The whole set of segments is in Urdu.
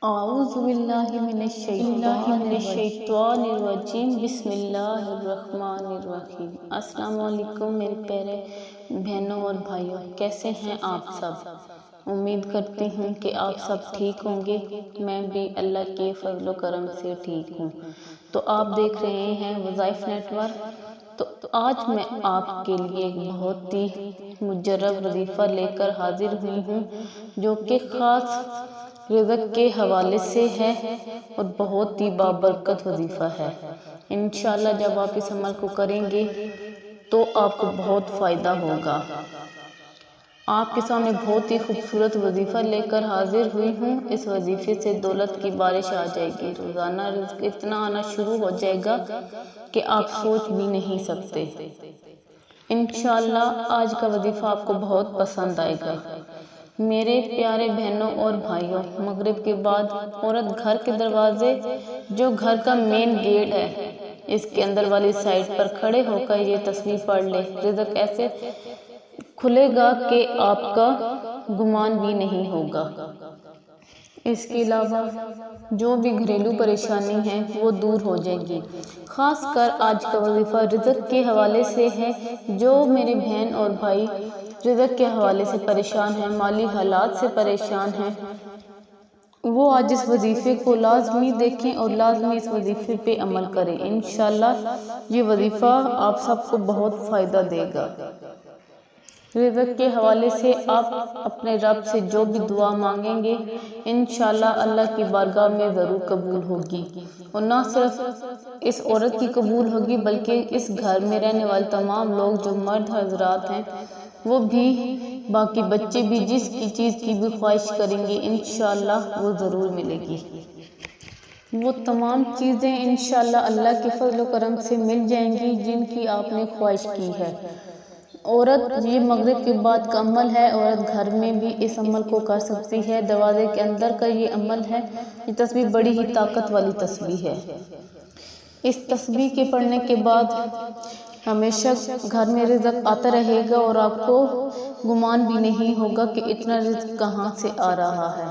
اعوذ باللہ من الشیطان الرجیم بسم اللہ الرحمن الرحیم۔ السلام علیکم میرے پیارے بہنوں اور بھائیوں، کیسے ہیں آپ سب؟ امید کرتی ہوں کہ آپ سب ٹھیک ہوں گے۔ میں بھی اللہ کے فضل و کرم سے ٹھیک ہوں۔ تو آپ دیکھ رہے ہیں وظائف نیٹ ورک۔ تو آج میں آپ کے لیے ایک بہت ہی مجرب وظیفہ لے کر حاضر ہوئی ہوں، جو کہ خاص رزق کے حوالے سے ہے اور بہت ہی بابرکت وظیفہ ہے۔ انشاءاللہ جب آپ اس عمل کو کریں گے تو آپ کو بہت فائدہ ہوگا۔ آپ کے سامنے بہت ہی خوبصورت وظیفہ لے کر حاضر ہوئی ہوں۔ اس وظیفے سے دولت کی بارش آ جائے گی، روزانہ رزق اتنا آنا شروع ہو جائے گا کہ آپ سوچ بھی نہیں سکتے۔ انشاءاللہ آج کا وظیفہ آپ کو بہت پسند آئے گا۔ میرے پیارے بہنوں اور بھائیوں، مغرب کے بعد عورت گھر کے دروازے، جو گھر کا مین گیٹ ہے، اس کے اندر والی سائڈ پر کھڑے ہو کر یہ تسبیح پڑھ لے، رزق ایسے کھلے گا کہ آپ کا گمان بھی نہیں ہوگا۔ اس کے علاوہ جو بھی گھریلو پریشانی ہے وہ دور ہو جائے گی۔ خاص کر آج کا وظیفہ رزق کے حوالے سے ہے۔ جو میرے بہن اور بھائی رزق کے حوالے سے پریشان ہیں، مالی حالات سے پریشان ہیں، وہ آج اس وظیفے کو لازمی دیکھیں اور لازمی اس وظیفے پہ عمل کریں۔ انشاءاللہ یہ وظیفہ آپ سب کو بہت فائدہ دے گا۔ رزق کے حوالے سے آپ اپنے رب سے جو بھی دعا مانگیں گے، انشاءاللہ اللہ کی بارگاہ میں ضرور قبول ہوگی۔ اور نہ صرف اس عورت کی قبول ہوگی بلکہ اس گھر میں رہنے والے تمام لوگ جو مرد حضرات ہیں وہ بھی، باقی بچے بھی، جس کی چیز کی بھی خواہش کریں گے انشاءاللہ وہ ضرور ملے گی۔ وہ تمام چیزیں انشاءاللہ اللہ کے فضل و کرم سے مل جائیں گی جن کی آپ نے خواہش کی ہے۔ عورت، یہ مغرب کے بعد کا عمل ہے، عورت گھر میں بھی اس عمل کو کر سکتی ہے۔ دروازے کے اندر کا یہ عمل ہے۔ یہ تسبیح بڑی ہی طاقت والی تسبیح ہے۔ اس تسبیح کے پڑھنے کے بعد ہمیشہ گھر میں رزق آتا رہے گا اور آپ کو گمان بھی نہیں ہوگا کہ اتنا رزق کہاں سے آ رہا ہے۔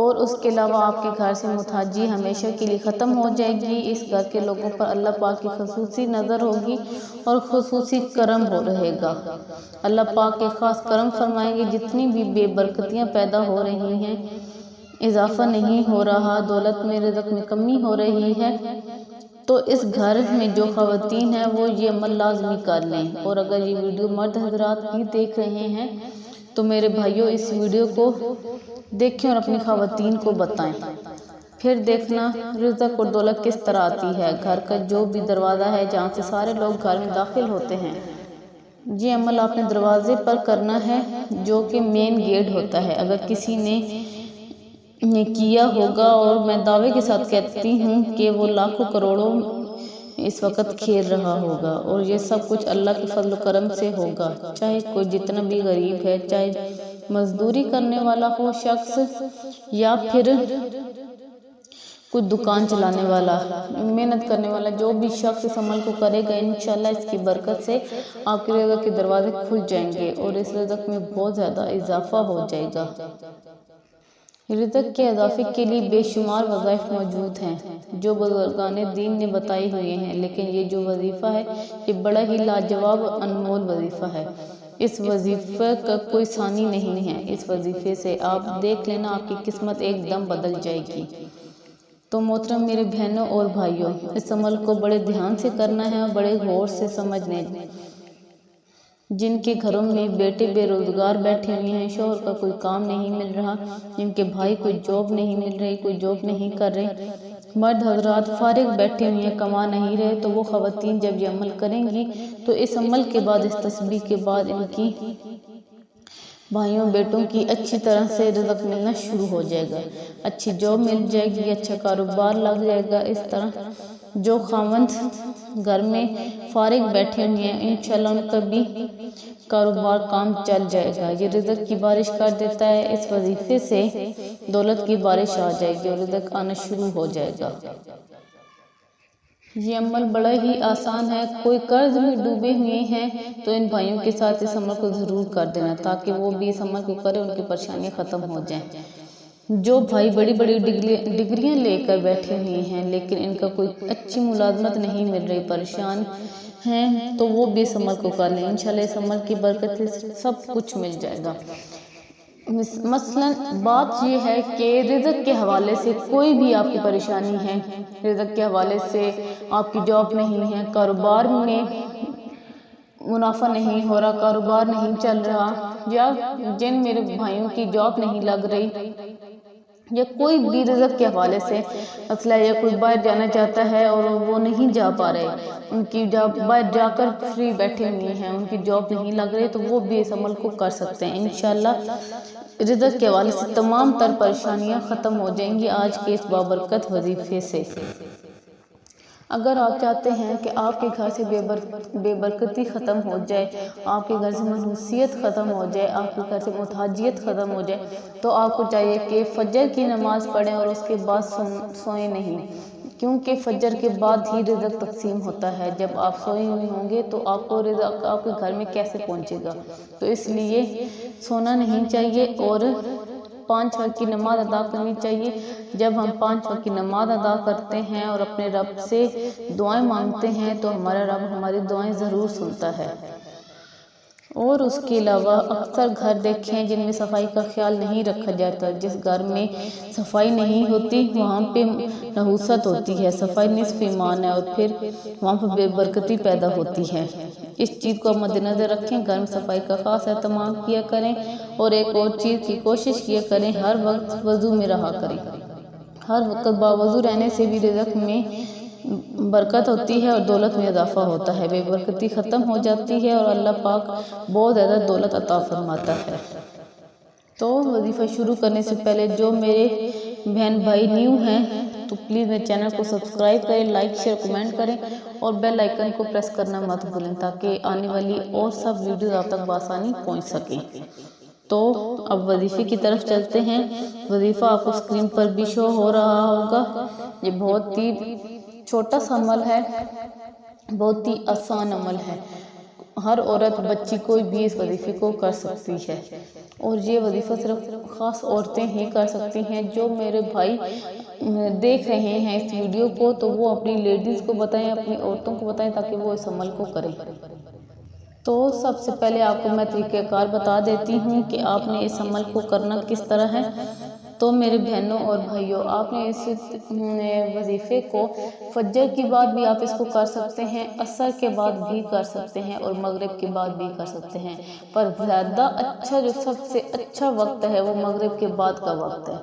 اور اس کے علاوہ آپ کے گھر سے محتاجی ہمیشہ کے لیے ختم ہو جائے گی۔ اس گھر کے لوگوں پر اللہ پاک کی خصوصی نظر ہوگی اور خصوصی کرم ہو رہے گا۔ اللہ پاک کے خاص کرم فرمائیں گے۔ جتنی بھی بے برکتیاں پیدا ہو رہی ہیں، اضافہ نہیں ہو رہا، دولت میں رزق میں کمی ہو رہی ہے، تو اس گھر میں جو خواتین ہیں وہ یہ عمل لازمی کر لیں۔ اور اگر یہ ویڈیو مرد حضرات بھی دیکھ رہے ہیں تو میرے بھائیوں اس ویڈیو کو دیکھیں اور اپنی خواتین کو بتائیں، پھر دیکھنا رزق اور دولت کس طرح آتی ہے۔ گھر کا جو بھی دروازہ ہے جہاں سے سارے لوگ گھر میں داخل ہوتے ہیں، یہ عمل آپ نے دروازے پر کرنا ہے جو کہ مین گیٹ ہوتا ہے۔ اگر کسی نے کیا ہوگا، اور میں دعوے کے ساتھ کہتی ہوں کہ وہ لاکھوں کروڑوں اس وقت کھیل رہا ہوگا، اور یہ سب کچھ اللہ کے فضل و کرم سے ہوگا۔ چاہے کوئی جتنا بھی غریب ہے، چاہے مزدوری کرنے والا ہو شخص یا پھر کوئی دکان چلانے والا، محنت کرنے والا، جو بھی شخص اس عمل کو کرے گا انشاءاللہ اس کی برکت سے آپ کے رزق کے دروازے کھل جائیں گے اور اس رزق میں بہت زیادہ اضافہ ہو جائے گا۔ رزق کے اضافے کے لیے بے شمار وظائف موجود ہیں جو بزرگان دین نے بتائی ہوئی ہیں، لیکن یہ جو وظیفہ ہے یہ بڑا ہی لاجواب انمول وظیفہ ہے۔ اس وظیفے کا کوئی ثانی نہیں ہے۔ اس وظیفے سے آپ دیکھ لینا آپ کی قسمت ایک دم بدل جائے گی۔ تو محترم میرے بہنوں اور بھائیوں، اس عمل کو بڑے دھیان سے کرنا ہے اور بڑے غور سے سمجھنے۔ جن کے گھروں میں بیٹے بے روزگار بیٹھے ہوئے ہیں، شوہر کا کوئی کام نہیں مل رہا، جن کے بھائی کوئی جاب نہیں مل رہی، کوئی جاب نہیں کر رہے، مرد حضرات فارغ بیٹھے ہوئے ہیں، کما نہیں رہے، تو وہ خواتین جب یہ عمل کریں گی تو اس عمل کے بعد، اس تسبیح کے بعد ان کی بھائیوں بیٹوں کی اچھی طرح سے رزق ملنا شروع ہو جائے گا، اچھی جاب مل جائے گی، اچھا کاروبار لگ جائے گا۔ اس طرح جو خاوند گھر میں فارغ بیٹھے ہوئے ہیں انشاءاللہ ان کا بھی کاروبار کام چل جائے گا۔ یہ رزق کی بارش کر دیتا ہے۔ اس وظیفے سے دولت کی بارش آ جائے گی اور رزق آنا شروع ہو جائے گا۔ یہ عمل بڑا ہی آسان ہے۔ کوئی قرض میں ڈوبے ہوئے ہیں تو ان بھائیوں کے ساتھ اس عمل کو ضرور کر دینا تاکہ وہ بھی اس عمل کو کریں، ان کی پریشانیاں ختم ہو جائیں۔ جو بھائی بڑی بڑی ڈگریاں لے کر بیٹھے ہوئے ہیں لیکن ان کا کوئی اچھی ملازمت نہیں مل رہی، پریشان ہیں، تو وہ بھی اس عمل کو کر لیں، انشاءاللہ اس عمل کی برکت سے سب کچھ مل جائے گا۔ مثلا بات یہ ہے کہ رزق کے حوالے سے کوئی بھی آپ کی پریشانی ہے، رزق کے حوالے سے آپ کی جاب نہیں ہے، کاروبار میں منافع نہیں ہو رہا، کاروبار نہیں چل رہا، یا جن میرے بھائیوں کی جاب نہیں لگ رہی، یا کوئی بھی رزق کے حوالے سے مسئلہ، یا کوئی باہر جانا چاہتا ہے اور وہ نہیں جا پا رہے، ان کی جاب باہر جا کر فری بیٹھے ہوئے ہیں، ان کی جاب نہیں لگ رہی، تو وہ بھی اس عمل کو کر سکتے ہیں۔ انشاءاللہ رزق کے حوالے سے تمام تر پریشانیاں ختم ہو جائیں گی آج کے اس بابرکت وظیفے سے۔ اگر آپ چاہتے ہیں کہ آپ کے گھر سے بے برکتی ختم ہو جائے، آپ کے گھر سے منحوسیت ختم ہو جائے، آپ کے گھر سے محتاجیت ختم ہو جائے، تو آپ کو چاہیے کہ فجر کی نماز پڑھیں اور اس کے بعد سوئیں نہیں، کیونکہ فجر کے بعد ہی رزق تقسیم ہوتا ہے۔ جب آپ سوئے ہوئے ہوں گے تو آپ کو رزق آپ کے گھر میں کیسے پہنچے گا؟ تو اس لیے سونا نہیں چاہیے اور 5 وقت کی نماز ادا کرنی چاہیے۔ جب ہم 5 وقت کی نماز ادا کرتے ہیں اور اپنے رب سے دعائیں مانگتے ہیں تو ہمارا رب ہماری دعائیں ضرور سنتا ہے۔ اور اس کے علاوہ اکثر گھر دیکھیں جن میں صفائی کا خیال نہیں رکھا جاتا، جس گھر میں صفائی نہیں ہوتی وہاں پہ نحوست ہوتی ہے، صفائی نصف ایمان ہے، اور پھر وہاں پہ بے برکتی پیدا ہوتی ہے۔ اس چیز کو مد نظر رکھیں، گھر میں صفائی کا خاص اہتمام کیا کریں، اور ایک اور چیز کی کوشش کیا کریں، ہر وقت وضو میں رہا کریں۔ ہر وقت باوضو رہنے سے بھی رزق میں برکت ہوتی ہے اور دولت میں اضافہ ہوتا ہے، بے برکتی ختم ہو جاتی ہے اور اللہ پاک بہت زیادہ دولت عطا فرماتا ہے۔ تو وظیفہ شروع کرنے سے پہلے جو میرے بہن بھائی نیو ہیں تو پلیز میرے چینل کو سبسکرائب کریں، لائک شیئر کمنٹ کریں اور بیل آئیکن کو پریس کرنا مت بھولیں تاکہ آنے والی اور سب ویڈیوز آپ تک بآسانی پہنچ سکیں۔ تو اب وظیفے کی طرف چلتے ہیں۔ وظیفہ آپ کو اسکرین پر بھی شو ہو رہا ہوگا۔ یہ بہت ہی چھوٹا سا عمل ہے، بہت ہی آسان عمل ہے، ہر عورت بچی کوئی بھی اس وظیفے کو کر سکتی ہے، اور یہ وظیفہ صرف خاص عورتیں ہی کر سکتی ہیں۔ جو میرے بھائی دیکھ رہے ہیں اس ویڈیو کو تو وہ اپنی لیڈیز کو بتائیں، اپنی عورتوں کو بتائیں تاکہ وہ اس عمل کو کریں۔ تو سب سے پہلے آپ کو میں طریقہ کار بتا دیتی ہوں کہ آپ نے اس عمل کو کرنا کس طرح ہے۔ تو میرے بہنوں اور بھائیوں، آپ نے اس وظیفے کو فجر کے بعد بھی آپ اس کو کر سکتے ہیں، عصر کے بعد بھی کر سکتے ہیں اور مغرب کے بعد بھی کر سکتے ہیں، پر زیادہ اچھا جو سب سے اچھا وقت ہے وہ مغرب کے بعد کا وقت ہے۔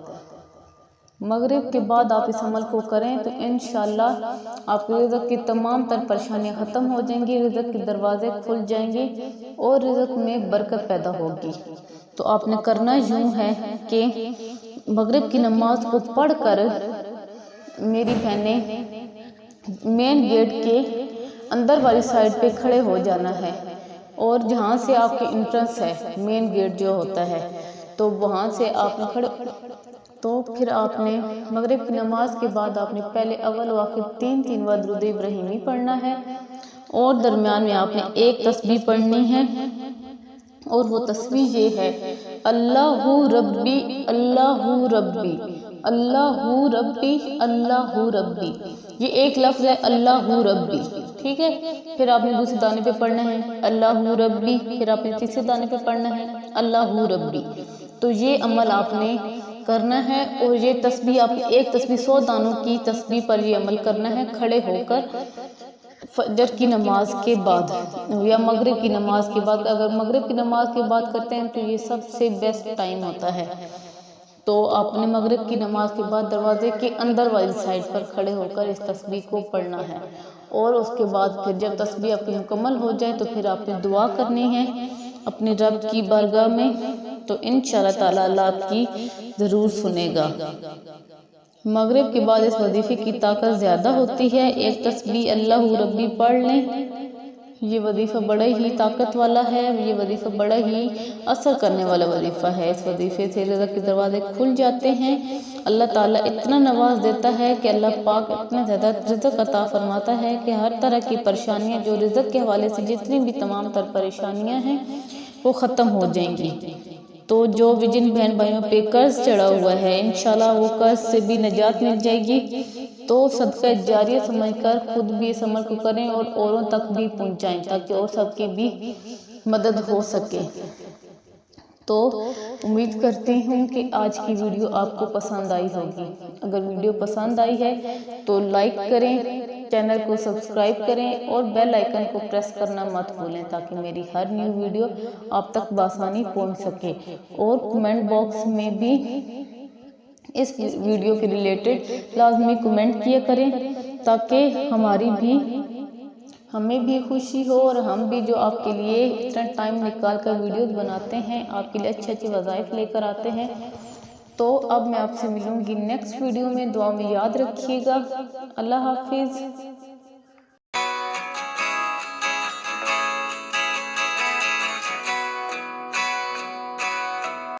مغرب کے بعد آپ اس عمل کو کریں تو انشاءاللہ آپ کے رزق کی تمام تر پریشانیاں ختم ہو جائیں گی، رزق کے دروازے کھل جائیں گے اور رزق میں برکت پیدا ہوگی۔ تو آپ نے کرنا یوں ہے کہ مغرب کی نماز کو پڑھ کر میری بہنیں مین گیٹ کے اندر والی سائڈ پہ کھڑے ہو جانا ہے، اور جہاں سے آپ کی انٹرنس ہے، مین گیٹ جو ہوتا ہے، تو وہاں سے آپ نے کھڑے، تو پھر آپ نے مغرب کی نماز کے بعد آپ نے پہلے اول وآخر 3 بار درود ابراہیمی پڑھنا ہے، اور درمیان میں آپ نے ایک تسبیح پڑھنی ہے، اور وہ تسبیح یہ ہے: اللہ ربی اللہ ربی اللہ ربی اللہ ربی۔ یہ ایک لفظ ہے اللہ ربی، ٹھیک ہے؟ پھر آپ نے دوسرے دانے پہ پڑھنا ہے اللہ ربی، پھر آپ نے تیسرے دانے پہ پڑھنا ہے اللہ ربی۔ تو یہ عمل آپ نے کرنا ہے، اور یہ تسبیح آپ ایک تسبیح 100 دانوں کی تسبیح پر یہ عمل کرنا ہے کھڑے ہو کر فجر کی نماز کے بعد یا مغرب کی نماز کے بعد۔ اگر مغرب کی نماز کے بعد کرتے ہیں تو یہ سب سے بیسٹ ٹائم ہوتا ہے۔ تو آپ نے مغرب کی نماز کے بعد دروازے کے اندر والی سائڈ پر کھڑے ہو کر اس تسبیح کو پڑھنا ہے، اور اس کے بعد پھر جب تسبیح آپ کی مکمل ہو جائے تو پھر آپ نے دعا کرنی ہے اپنے رب کی بارگاہ میں، تو انشاءاللہ تعالی اللہ آپ کی ضرور سنے گا۔ مغرب کے بعد اس وظیفے کی طاقت زیادہ ہوتی ہے، ایک تسبیح اللہ ربی پڑھ لیں، یہ وظیفہ بڑا ہی طاقت والا ہے، یہ وظیفہ بڑا ہی اثر کرنے والا وظیفہ ہے۔ اس وظیفے سے رزق کے دروازے کھل جاتے ہیں، اللہ تعالیٰ اتنا نواز دیتا ہے کہ اللہ پاک اتنا زیادہ رزق عطا فرماتا ہے کہ ہر طرح کی پریشانیاں جو رزق کے حوالے سے جتنی بھی تمام تر پریشانیاں ہیں وہ ختم ہو جائیں گی۔ تو جو بھی جن بہن بھائیوں پہ قرض چڑھا ہوا ہے انشاءاللہ وہ قرض سے بھی نجات مل جائے گی، تو صدقہ جاریہ سمجھ کر خود بھی اس عمل کو کریں اور اوروں تک بھی پہنچائیں تاکہ اور سب کی بھی مدد ہو سکے۔ تو امید کرتی ہوں کہ آج کی ویڈیو آپ کو پسند آئی ہوگی۔ اگر ویڈیو پسند آئی ہے تو لائک کریں، چینل کو سبسکرائب کریں اور بیل آئیکن کو پریس کرنا مت بھولیں تاکہ میری ہر نیو ویڈیو آپ تک بآسانی پہنچ سکے۔ اور کمنٹ باکس میں بھی اس ویڈیو کے ریلیٹڈ لازمی کمنٹ کیا کریں تاکہ ہمیں بھی خوشی ہو اور ہم بھی جو آپ کے لیے اتنا ٹائم نکال کر ویڈیوز بناتے ہیں، آپ کے لیے اچھے اچھے وظائف لے کر آتے ہیں۔ تو اب میں آپ سے ملوں گی نیکسٹ ویڈیو میں، دعا میں یاد رکھیے گا۔ اللہ حافظ۔